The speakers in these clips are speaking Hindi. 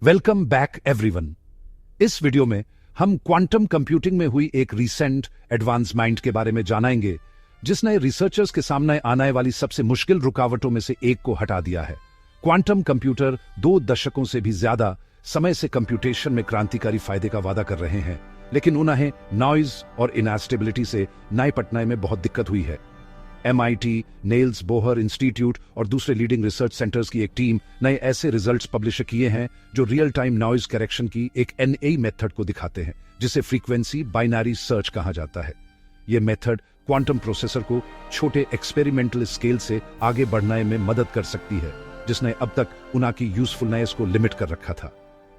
Welcome back everyone. इस वीडियो में हम क्वांटम कंप्यूटिंग में हुई एक रीसेंट एडवांसमेंट के बारे में जानेंगे जिसने रिसर्चर्स के सामने आने वाली सबसे मुश्किल रुकावटों में से एक को हटा दिया है। क्वांटम कंप्यूटर 2 दशकों से भी ज्यादा समय से कंप्यूटेशन में क्रांतिकारी फायदे का वादा कर रहे हैं, लेकिन उन्हें नॉइज और इनस्टेबिलिटी से निपटने में बहुत दिक्कत हुई है। MIT, नेल्स बोहर इंस्टीट्यूट और दूसरे लीडिंग रिसर्च सेंटर्स की एक टीम नए ऐसे रिजल्ट्स पब्लिश किए हैं जो रियल टाइम नॉइज करेक्शन की एक NA मेथड को दिखाते हैं, जिसे फ्रीक्वेंसी बाइनरी सर्च कहा जाता है। यह मेथड क्वांटम प्रोसेसर को छोटे एक्सपेरिमेंटल स्केल से आगे बढ़ने में मदद कर सकती है, जिसने अब तक उनकी यूजफुलनेस को लिमिट कर रखा था।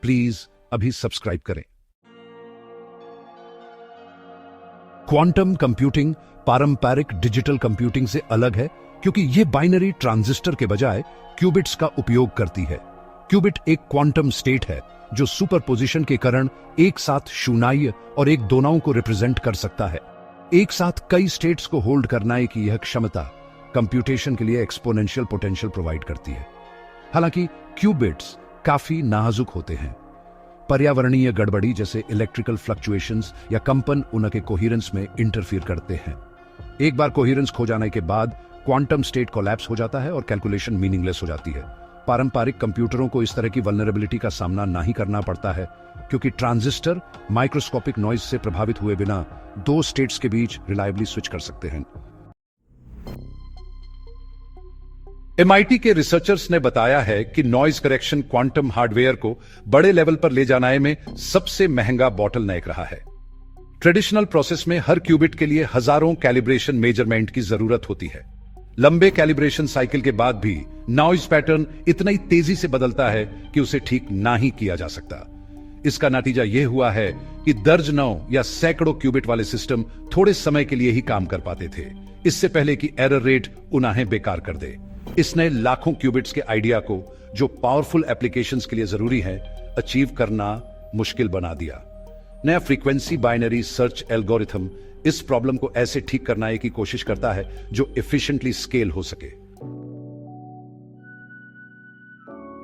प्लीज अभी सब्सक्राइब करें। क्वांटम कंप्यूटिंग पारंपरिक डिजिटल कंप्यूटिंग से अलग है क्योंकि यह बाइनरी ट्रांजिस्टर के बजाय क्यूबिट्स का उपयोग करती है। क्यूबिट एक क्वांटम स्टेट है जो सुपरपोजिशन के कारण एक साथ शून्य और एक दोनों को रिप्रेजेंट कर सकता है। एक साथ कई स्टेट्स को होल्ड करने की यह क्षमता कंप्यूटेशन के लिए एक्सपोनेंशियल पोटेंशियल प्रोवाइड करती है। हालांकि क्यूबिट्स काफी नाजुक होते हैं। पर्यावरणीय गड़बड़ी जैसे इलेक्ट्रिकल फ्लक्चुएशंस या कंपन उनके कोहेरेंस में इंटरफियर करते हैं। एक बार कोहेरेंस खो जाने के बाद क्वांटम स्टेट कोलैप्स हो जाता है और कैलकुलेशन मीनिंगलेस हो जाती है। पारंपरिक कंप्यूटरों को इस तरह की वल्नरेबिलिटी का सामना नहीं करना पड़ता है क्योंकि ट्रांजिस्टर माइक्रोस्कोपिक नॉइज से प्रभावित हुए बिना 2 स्टेट्स के बीच रिलायबली स्विच कर सकते हैं। MIT के रिसर्चर्स ने बताया है कि नॉइज करेक्शन क्वांटम हार्डवेयर को बड़े लेवल पर ले जाने में सबसे महंगा बॉटलनेक रहा है। ट्रेडिशनल प्रोसेस में हर क्यूबिट के लिए हजारों कैलिब्रेशन मेजरमेंट की जरूरत होती है। लंबे कैलिब्रेशन साइकिल के बाद भी नॉइज पैटर्न इतना ही तेजी से बदलता है कि उसे ठीक ना ही किया जा सकता। इसका नतीजा यह हुआ है कि दर्जनों या सैकड़ों क्यूबिट वाले सिस्टम थोड़े समय के लिए ही काम कर पाते थे, इससे पहले कि एरर रेट उन्हें बेकार कर दे। इसने लाखों क्यूबिट्स के आइडिया को, जो पावरफुल एप्लीकेशंस के लिए जरूरी है, अचीव करना मुश्किल बना दिया। नया फ्रीक्वेंसी बाइनरी सर्च एल्गोरिथम इस प्रॉब्लम को ऐसे ठीक करने की कोशिश करता है जो एफिशिएंटली स्केल हो सके।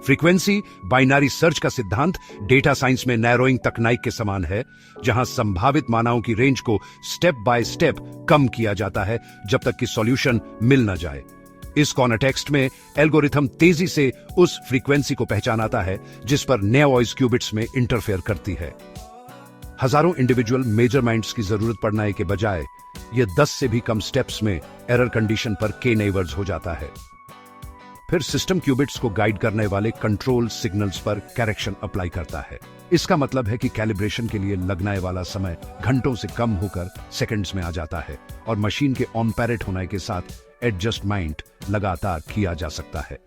फ्रीक्वेंसी बाइनरी सर्च का सिद्धांत डेटा साइंस में नैरोइंग तकनीक के समान है, जहां संभावित मानों की रेंज को स्टेप बाय स्टेप कम किया जाता है जब तक कि सॉल्यूशन मिल न जाए। इस कॉन्टेक्स्ट में एल्गोरिथम तेजी से उस फ्रीक्वेंसी को पहचानता है जिस पर नॉइज क्यूबिट्स में इंटरफेयर करती है। हजारों इंडिविजुअल मेजरमेंट्स की जरूरत पड़ने के बजाय यह 10 से भी कम स्टेप्स में एरर कंडीशन पर k नेबर्स हो जाता है। फिर सिस्टम क्यूबिट्स को गाइड करने वाले कंट्रोल सिग्नल्स पर करेक्शन अप्लाई करता है। इसका मतलब है कि कैलिब्रेशन के लिए लगने वाला समय घंटों से कम होकर सेकंड्स में आ जाता है और मशीन के ऑन पैरेट होने के साथ एडजस्टमेंट लगातार किया जा सकता है।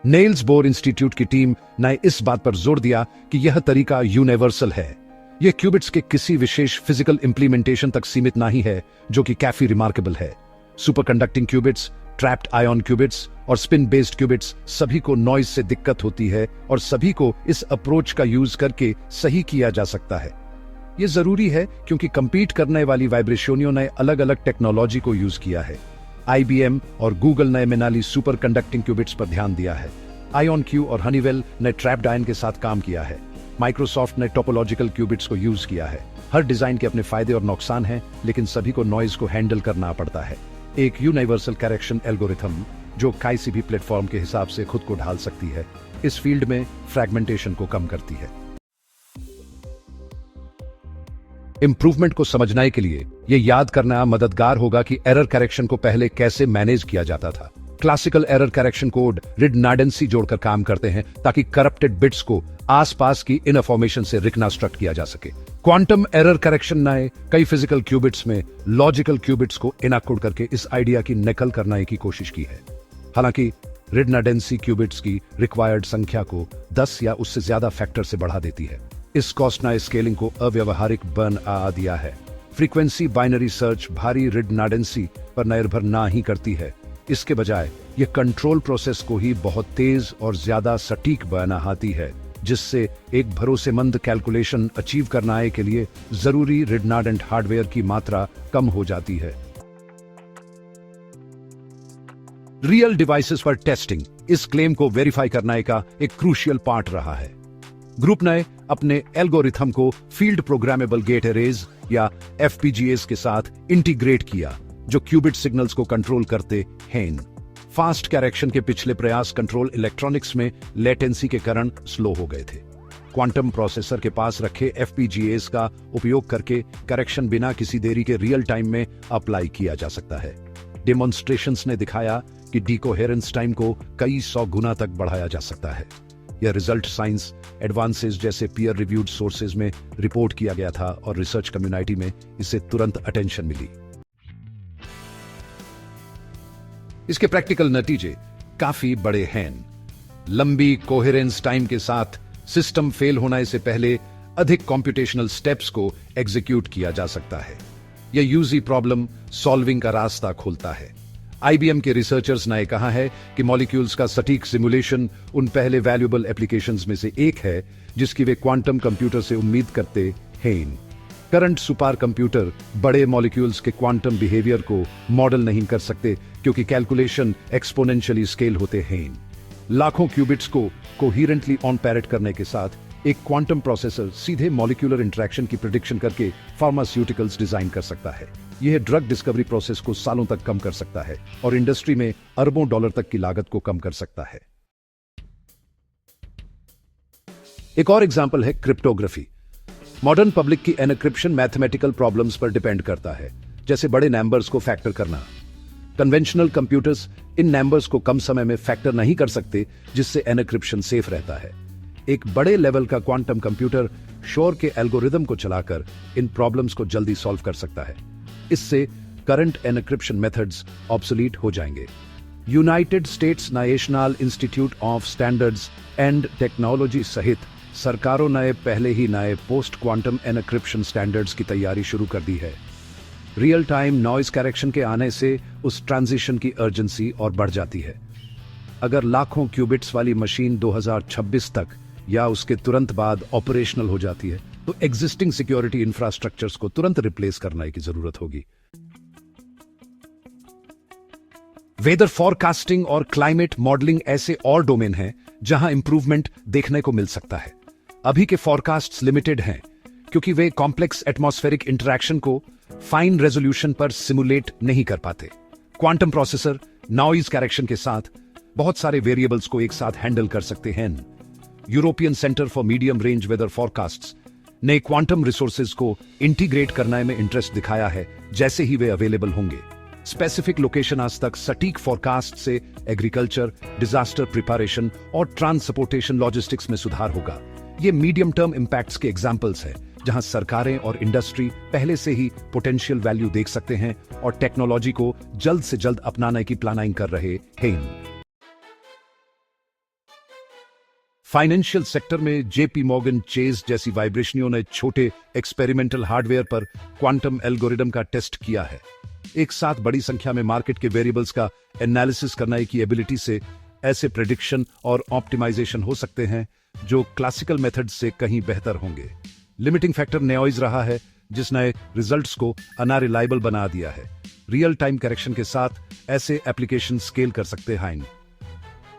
नेल्स बोर इंस्टीट्यूट की टीम ने इस बात पर जोर दिया कि यह तरीका यूनिवर्सल है। यह क्यूबिट्स के किसी विशेष फिजिकल इंप्लीमेंटेशन तक सीमित नहीं है, जो कि काफी रिमार्केबल है। Superconducting qubits, trapped ion qubits और स्पिन बेस्ड क्यूबिट्स सभी को नॉइज से दिक्कत होती है और सभी को इस अप्रोच का यूज करके सही किया जा सकता है। यह जरूरी है क्योंकि कंपीट करने वाली वाइब्रेशनियों ने अलग अलग टेक्नोलॉजी को यूज किया है। IBM और गूगल ने मिनाली सुपर कंडक्टिंग क्यूबिट्स पर ध्यान दिया है। IonQ और हनीवेल ने ट्रैप्ड आयन के साथ काम किया है। माइक्रोसॉफ्ट ने टोपोलॉजिकल क्यूबिट्स को यूज किया है। हर डिजाइन के अपने फायदे और नुकसान हैं, लेकिन सभी को नॉइज को हैंडल करना पड़ता है। एक यूनिवर्सल करेक्शन एल्गोरिथम जो किसी भी प्लेटफॉर्म के हिसाब से खुद को ढाल सकती है, इस फील्ड में फ्रैगमेंटेशन को कम करती है। इंप्रूवमेंट को समझने के लिए यह याद करना मददगार होगा कि एरर करेक्शन को पहले कैसे मैनेज किया जाता था। Classical error correction code redundancy जोड़कर काम करते हैं ताकि करप्टेड बिट्स को आसपास की इनफॉर्मेशन से रिकंस्ट्रक्ट किया जा सके। क्वांटम एरर करेक्शन ने कई फिजिकल क्यूबिट्स में लॉजिकल क्यूबिट्स को इनकोड करके इस आइडिया की नकल करने की कोशिश की है। हालांकि रिडंडेंसी क्यूबिट्स की रिक्वायर्ड संख्या को 10 या उससे ज्यादा फैक्टर से बढ़ा देती है। इस कॉस्ट ने स्केलिंग को अव्यवहारिक बना दिया है। फ्रीक्वेंसी बाइनरी सर्च भारी रिडंडेंसी पर निर्भर ना ही करती है, इसके बजाय यह कंट्रोल प्रोसेस को ही बहुत तेज और ज्यादा सटीक बनाती है, जिससे एक भरोसेमंद कैलकुलेशन अचीव करने के लिए जरूरी रिडंडेंट हार्डवेयर की मात्रा कम हो जाती है। रियल डिवाइसेस पर टेस्टिंग इस क्लेम को वेरीफाई करने का एक क्रूशियल पार्ट रहा है। ग्रुप ने अपने एल्गोरिथम को फील्ड प्रोग्रामेबल गेट एरेज या एफपीजीएस के साथ इंटीग्रेट किया, जो क्यूबिट सिग्नल्स को कंट्रोल करते हैं। फास्ट करेक्शन के पिछले प्रयास कंट्रोल इलेक्ट्रॉनिक्स में लेटेंसी के कारण स्लो हो गए थे। क्वांटम प्रोसेसर के पास रखे एफपीजीएस का उपयोग करके करेक्शन बिना किसी देरी के रियल टाइम में अप्लाई किया जा सकता है। डेमोन्स्ट्रेशंस ने दिखाया कि डीकोहेरेंस टाइम को कई 100 गुना तक बढ़ाया जा सकता है। यह रिजल्ट साइंस एडवांसेस जैसे पीयर रिव्यूड सोर्सेज में रिपोर्ट किया गया था और रिसर्च कम्युनिटी में इसे तुरंत अटेंशन मिली। इसके प्रैक्टिकल नतीजे काफी बड़े हैं। लंबी कोहेरेंस टाइम के साथ सिस्टम फेल होने से पहले अधिक कॉम्प्यूटेशनल स्टेप्स को एग्जीक्यूट किया जा सकता है। यह यूजी प्रॉब्लम सॉल्विंग का रास्ता खोलता है। आईबीएम के रिसर्चर्स ने कहा है कि मॉलिक्यूल्स का सटीक सिमुलेशन उन पहले वैल्यूएबल एप्लीकेशंस में से एक है जिसकी वे क्वांटम कंप्यूटर से उम्मीद करते हैं। करंट सुपर कंप्यूटर बड़े मॉलिक्यूल्स के क्वांटम बिहेवियर को मॉडल नहीं कर सकते क्योंकि कैलकुलेशन एक्सपोनेंशियली स्केल होते हैं। लाखों क्यूबिट्स को कोहेरेंटली ऑन पैरेट करने के साथ एक क्वांटम प्रोसेसर सीधे मॉलिक्यूलर इंटरेक्शन की प्रिडिक्शन करके फार्मास्यूटिकल्स डिजाइन कर सकता है। यह ड्रग डिस्कवरी प्रोसेस को सालों तक कम कर सकता है और इंडस्ट्री में अरबों डॉलर तक की लागत को कम कर सकता है। एक और एग्जांपल है क्रिप्टोग्राफी। मॉडर्न पब्लिक की एनक्रिप्शन मैथमेटिकल प्रॉब्लम्स पर डिपेंड करता है, जैसे बड़े नंबर्स को फैक्टर करना। कन्वेंशनल कंप्यूटर्स इन नंबर्स को कम समय में फैक्टर नहीं कर सकते, जिससे एनक्रिप्शन सेफ रहता है। एक बड़े लेवल का क्वांटम कंप्यूटर शोर के एल्गोरिदम को चलाकर इन प्रॉब्लम्स को जल्दी सॉल्व कर सकता है। इससे करंट एनक्रिप्शन मेथड्स ऑब्सोलीट हो जाएंगे। United states national institute of standards and technology सहित सरकारों ने पहले ही नए पोस्ट क्वांटम एनक्रिप्शन स्टैंडर्ड्स की तैयारी शुरू कर दी है। रियल टाइम नॉइज करेक्शन के आने से उस ट्रांजिशन की अर्जेंसी और बढ़ जाती है। अगर लाखों क्यूबिट्स वाली मशीन 2026 तक या उसके तुरंत बाद ऑपरेशनल हो जाती है, तो एग्जिस्टिंग सिक्योरिटी इंफ्रास्ट्रक्चर्स को तुरंत रिप्लेस करने की जरूरत होगी। वेदर फॉरकास्टिंग और क्लाइमेट मॉडलिंग ऐसे और डोमेन हैं जहां इंप्रूवमेंट देखने को मिल सकता है। अभी के फॉरकास्ट्स लिमिटेड हैं क्योंकि वे कॉम्प्लेक्स एटमॉस्फेरिक इंटरैक्शन को फाइन रेजोल्यूशन पर सिमुलेट नहीं कर पाते। क्वांटम प्रोसेसर नॉइज करेक्शन के साथ बहुत सारे वेरिएबल्स को एक साथ हैंडल कर सकते हैं। European Centre for Medium Range Weather Forecasts ने क्वांटम रिसोर्सेज को इंटीग्रेट करने में इंटरेस्ट दिखाया है जैसे ही वे अवेलेबल होंगे। स्पेसिफिक लोकेशन आज तक सटीक फॉरकास्ट से एग्रीकल्चर, डिजास्टर प्रिपरेशन और ट्रांसपोर्टेशन लॉजिस्टिक्स में सुधार होगा। ये मीडियम टर्म इंपैक्ट्स के एग्जांपल्स हैं जहां सरकारें और इंडस्ट्री पहले से ही पोटेंशियल वैल्यू देख सकते हैं और टेक्नोलॉजी को जल्द से जल्द अपनाने की प्लानिंग कर रहे हैं। फाइनेंशियल सेक्टर में जेपी मॉर्गन चेज जैसी वाइब्रेशनियों ने छोटे एक्सपेरिमेंटल हार्डवेयर पर क्वांटम एल्गोरिदम का टेस्ट किया है। एक साथ बड़ी संख्या में मार्केट के वेरिएबल्स का एनालिसिस करने की एबिलिटी से ऐसे प्रेडिक्शन और ऑप्टिमाइजेशन हो सकते हैं जो क्लासिकल मेथड से कहीं बेहतर होंगे। लिमिटिंग फैक्टर नॉइज रहा है जिसने रिजल्ट्स को अनरिलायबल बना दिया है। रियल टाइम करेक्शन के साथ ऐसे एप्लीकेशन स्केल कर सकते हैं।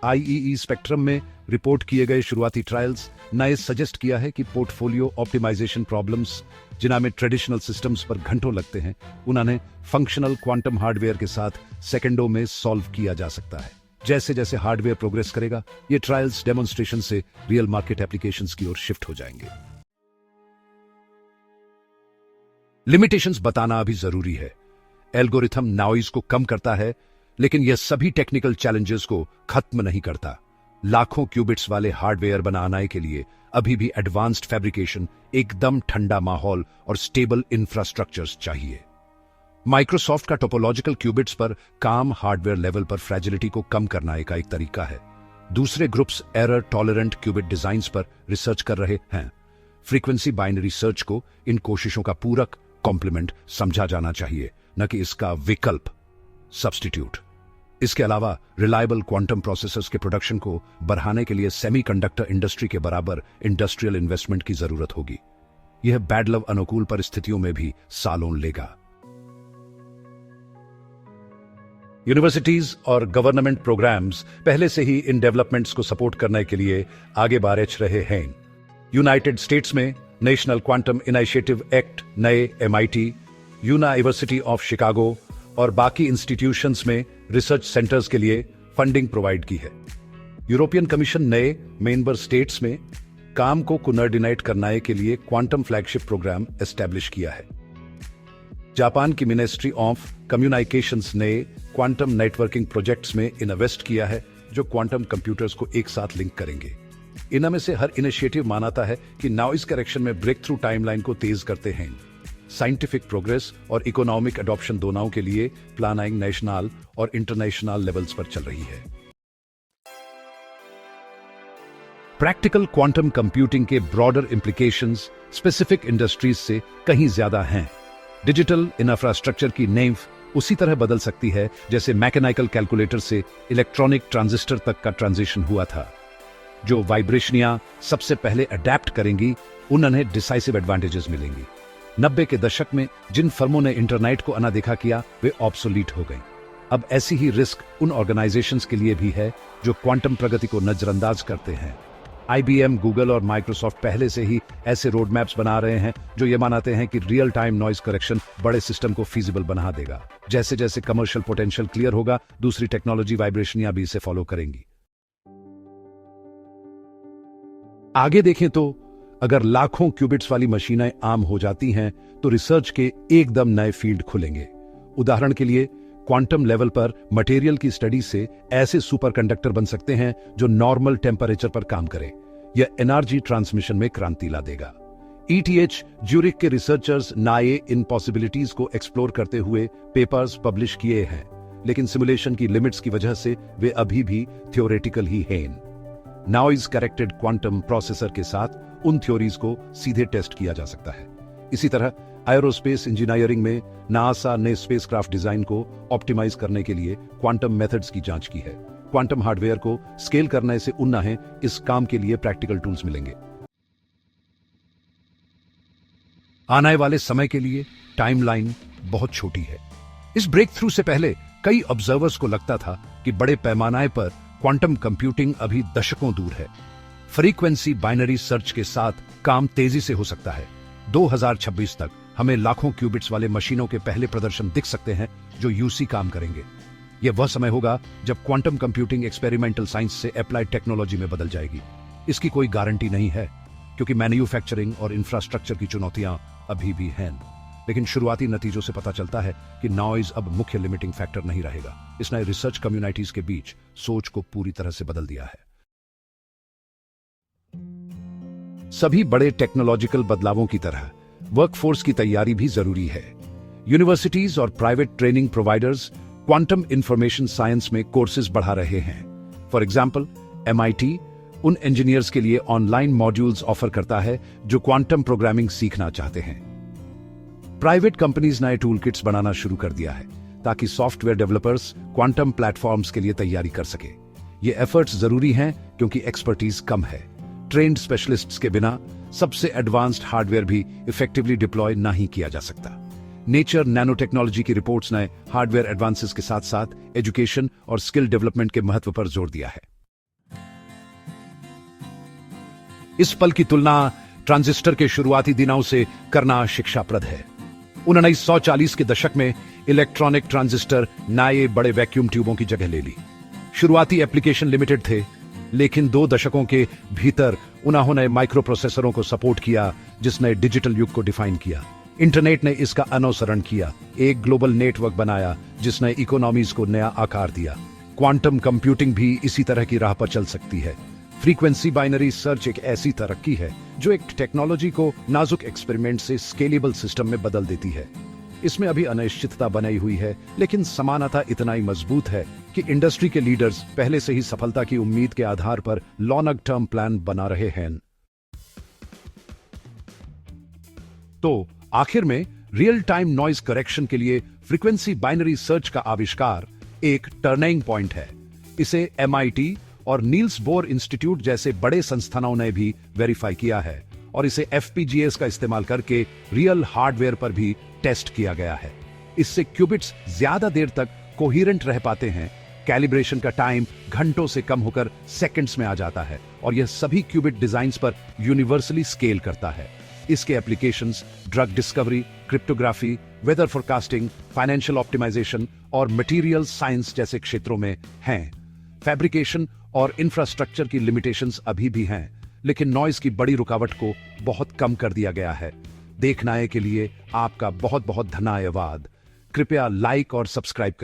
आईईई स्पेक्ट्रम में रिपोर्ट किए गए शुरुआती ट्रायल्स ने सजेस्ट किया है कि पोर्टफोलियो ऑप्टिमाइजेशन प्रॉब्लम्स जिनमें ट्रेडिशनल सिस्टम्स पर घंटों लगते हैं, उन्हें फंक्शनल क्वांटम हार्डवेयर के साथ सेकंडों में सॉल्व किया जा सकता है। जैसे जैसे हार्डवेयर प्रोग्रेस करेगा, ये ट्रायल्स डेमोन्स्ट्रेशन से रियल मार्केट एप्लीकेशंस की ओर शिफ्ट हो जाएंगे। लिमिटेशंस बताना भी जरूरी है। एल्गोरिथम नॉइज को कम करता है, लेकिन यह सभी टेक्निकल चैलेंजेस को खत्म नहीं करता। लाखों क्यूबिट्स वाले हार्डवेयर बनाने के लिए अभी भी एडवांस्ड फैब्रिकेशन, एकदम ठंडा माहौल और स्टेबल इंफ्रास्ट्रक्चर्स चाहिए। माइक्रोसॉफ्ट का टोपोलॉजिकल क्यूबिट्स पर काम हार्डवेयर लेवल पर फ्रैजिलिटी को कम करने का एक तरीका है। दूसरे groups error tolerant qubit designs पर रिसर्च कर रहे हैं। फ्रीक्वेंसी बाइनरी सर्च को इन कोशिशों का पूरक कॉम्प्लीमेंट समझा जाना चाहिए, न कि इसका विकल्प, सब्स्टिट्यूट। इसके अलावा रिलायबल क्वांटम प्रोसेसर्स के प्रोडक्शन को बढ़ाने के लिए सेमीकंडक्टर इंडस्ट्री के बराबर इंडस्ट्रियल इन्वेस्टमेंट की जरूरत होगी। यह बैड लव अनुकूल परिस्थितियों में भी सालों लेगा। यूनिवर्सिटीज और गवर्नमेंट प्रोग्राम्स पहले से ही इन डेवलपमेंट्स को सपोर्ट करने के लिए आगे बढ़ रहे हैं। यूनाइटेड स्टेट्स में नेशनल क्वांटम इनिशिएटिव एक्ट नए MIT, यूनिवर्सिटी ऑफ शिकागो और बाकी इंस्टीट्यूशंस में रिसर्च सेंटर्स के लिए फंडिंग प्रोवाइड की है। यूरोपियन कमीशन नए मेंबर स्टेट्स में काम को कोऑर्डिनेट करने के लिए क्वांटम फ्लैगशिप प्रोग्राम एस्टैब्लिश किया है। जापान की मिनिस्ट्री ऑफ कम्युनिकेशंस ने क्वांटम नेटवर्किंग प्रोजेक्ट्स में इन्वेस्ट किया है जो क्वांटम कंप्यूटर्स को एक साथ लिंक करेंगे। इनमें से हर इनिशिएटिव मानता है कि नॉइज करेक्शन में ब्रेक थ्रू टाइमलाइन को तेज करते हैं। साइंटिफिक प्रोग्रेस और इकोनॉमिक अडॉप्शन दोनों के लिए प्लानिंग नेशनल और इंटरनेशनल लेवल्स पर चल रही है। प्रैक्टिकल क्वांटम कंप्यूटिंग के ब्रॉडर इंप्लीकेशंस स्पेसिफिक इंडस्ट्रीज से कहीं ज्यादा हैं। डिजिटल इंफ्रास्ट्रक्चर की नींव उसी तरह बदल सकती है जैसे मैकेनिकल कैलकुलेटर से इलेक्ट्रॉनिक ट्रांजिस्टर तक का ट्रांजिशन हुआ था। जो वाइब्रेशनियां सबसे पहले अडेप्ट करेंगी उन्हें डिसाइसिव एडवांटेजेस मिलेंगी। 90 के दशक में जिन फर्मों ने इंटरनेट को अनदेखा किया वे ऑब्सोलीट हो गई। अब ऐसी ही रिस्क उन ऑर्गेनाइजेशंस के लिए भी है जो क्वांटम प्रगति को नजरअंदाज करते हैं। IBM, गूगल और माइक्रोसॉफ्ट पहले से ही ऐसे रोड मैप्स बना रहे हैं जो ये मानते हैं कि रियल टाइम नॉइज करेक्शन बड़े सिस्टम को फीजिबल बना देगा। जैसे जैसे कमर्शियल पोटेंशियल क्लियर होगा, दूसरी टेक्नोलॉजी वाइब्रेशनियां भी इसे फॉलो करेंगी। आगे देखें तो अगर लाखों क्यूबिट्स वाली मशीनें आम हो जाती हैं तो रिसर्च के एकदम नए फील्ड खुलेंगे। उदाहरण के लिए क्वांटम लेवल पर मटेरियल की स्टडी से ऐसे सुपरकंडक्टर बन सकते हैं जो नॉर्मल टेम्परेचर पर काम करे। यह एनर्जी ट्रांसमिशन में क्रांति ला देगा। ETH ज्यूरिख के रिसर्चर्स नए इन पॉसिबिलिटीज को एक्सप्लोर करते हुए पेपर्स पब्लिश किए हैं, लेकिन सिमुलेशन की लिमिट्स की वजह से वे अभी भी थ्योरेटिकल ही हैं। नॉइज करेक्टेड क्वांटम प्रोसेसर के साथ उन थ्योरीज को सीधे टेस्ट किया जा सकता है। इसी तरह एरोस्पेस इंजीनियरिंग में नासा ने स्पेसक्राफ्ट डिजाइन को ऑप्टिमाइज करने के लिए क्वांटम मेथड्स की जांच की है। क्वांटम हार्डवेयर को स्केल करने से उन्हें इस काम के लिए प्रैक्टिकल टूल्स मिलेंगे। आने वाले समय के लिए टाइमलाइन बहुत छोटी है। इस ब्रेक थ्रू से पहले कई ऑब्जर्वर्स को लगता था कि बड़े पैमाने पर क्वांटम कंप्यूटिंग अभी दशकों दूर है। फ्रीक्वेंसी बाइनरी सर्च के साथ काम तेजी से हो सकता है। 2026 तक हमें लाखों क्यूबिट्स वाले मशीनों के पहले प्रदर्शन दिख सकते हैं जो यूसी काम करेंगे। यह वह समय होगा जब क्वांटम कंप्यूटिंग एक्सपेरिमेंटल साइंस से अप्लाइड टेक्नोलॉजी में बदल जाएगी। इसकी कोई गारंटी नहीं है क्योंकि मैन्युफैक्चरिंग और इंफ्रास्ट्रक्चर की चुनौतियां अभी भी हैं, लेकिन शुरुआती नतीजों से पता चलता है कि नॉइज अब मुख्य लिमिटिंग फैक्टर नहीं रहेगा। इसने रिसर्च कम्युनिटीज के बीच सोच को पूरी तरह से बदल दिया है। सभी बड़े टेक्नोलॉजिकल बदलावों की तरह वर्कफोर्स की तैयारी भी जरूरी है। यूनिवर्सिटीज और private training providers quantum information science में कोर्सेज बढ़ा रहे हैं। फॉर एग्जाम्पल, MIT उन इंजीनियर्स के लिए ऑनलाइन मॉड्यूल्स ऑफर करता है जो क्वांटम प्रोग्रामिंग सीखना चाहते हैं। प्राइवेट कंपनीज नए टूल किट्स बनाना शुरू कर दिया है ताकि सॉफ्टवेयर डेवलपर्स क्वांटम प्लेटफॉर्म्स के लिए तैयारी कर सके। ये एफर्ट्स जरूरी हैं क्योंकि एक्सपर्टीज कम है। ट्रेन्ड स्पेशलिस्ट्स के बिना सबसे एडवांस्ड हार्डवेयर भी इफेक्टिवली डिप्लॉय नहीं किया जा सकता। नेचर नैनो टेक्नोलॉजी की रिपोर्ट्स ने हार्डवेयर एडवांसेस के साथ साथ एजुकेशन और स्किल डेवलपमेंट के महत्व पर जोर दिया है। इस पल की तुलना ट्रांजिस्टर के शुरुआती दिनों से करना शिक्षाप्रद है। 1940 के दशक में इलेक्ट्रॉनिक ट्रांजिस्टर नए बड़े वैक्यूम ट्यूबों की जगह ले ली। शुरुआती एप्लीकेशन लिमिटेड थे, लेकिन 2 दशकों के भीतर उन्होंने माइक्रो प्रोसेसरों को सपोर्ट किया जिसने डिजिटल युग को डिफाइन किया। इंटरनेट ने इसका अनुसरण किया, एक ग्लोबल नेटवर्क बनाया जिसने इकोनॉमीज को नया आकार दिया। क्वांटम कंप्यूटिंग भी इसी तरह की राह पर चल सकती है। फ्रीक्वेंसी बाइनरी सर्च एक ऐसी तरक्की है जो एक टेक्नोलॉजी को नाजुक एक्सपेरिमेंट से स्केलेबल सिस्टम में बदल देती है। इसमें अभी अनिश्चितता बनाई हुई है, लेकिन समानता इतना ही मजबूत है कि इंडस्ट्री के लीडर्स पहले से ही सफलता की उम्मीद के आधार पर लॉन्ग टर्म प्लान बना रहे हैं। तो आखिर में रियल टाइम नॉइज करेक्शन के लिए फ्रीक्वेंसी बाइनरी सर्च का आविष्कार एक टर्निंग पॉइंट है। इसे MIT और नील्स बोर इंस्टीट्यूट जैसे बड़े संस्थानों ने भी वेरीफाई किया है और इसे FPGAs का इस्तेमाल करके रियल हार्डवेयर पर भी टेस्ट किया गया है। इससे क्यूबिट्स ज्यादा देर तक कोहिरेंट रह पाते हैं, कैलिब्रेशन का टाइम घंटों से कम होकर सेकंड्स में आ जाता है और यह सभी क्यूबिट डिजाइन्स पर यूनिवर्सली स्केल करता है। इसके applications drug discovery, cryptography, weather forecasting, financial optimisation और मटेरियल साइंस जैसे क्षेत्रों में हैं। फैब्रिकेशन और इंफ्रास्ट्रक्चर की लिमिटेशंस अभी भी हैं, लेकिन नॉइज की बड़ी रुकावट को बहुत कम कर दिया गया है। देखने के लिए आपका बहुत बहुत धन्यवाद। कृपया लाइक और सब्सक्राइब करें।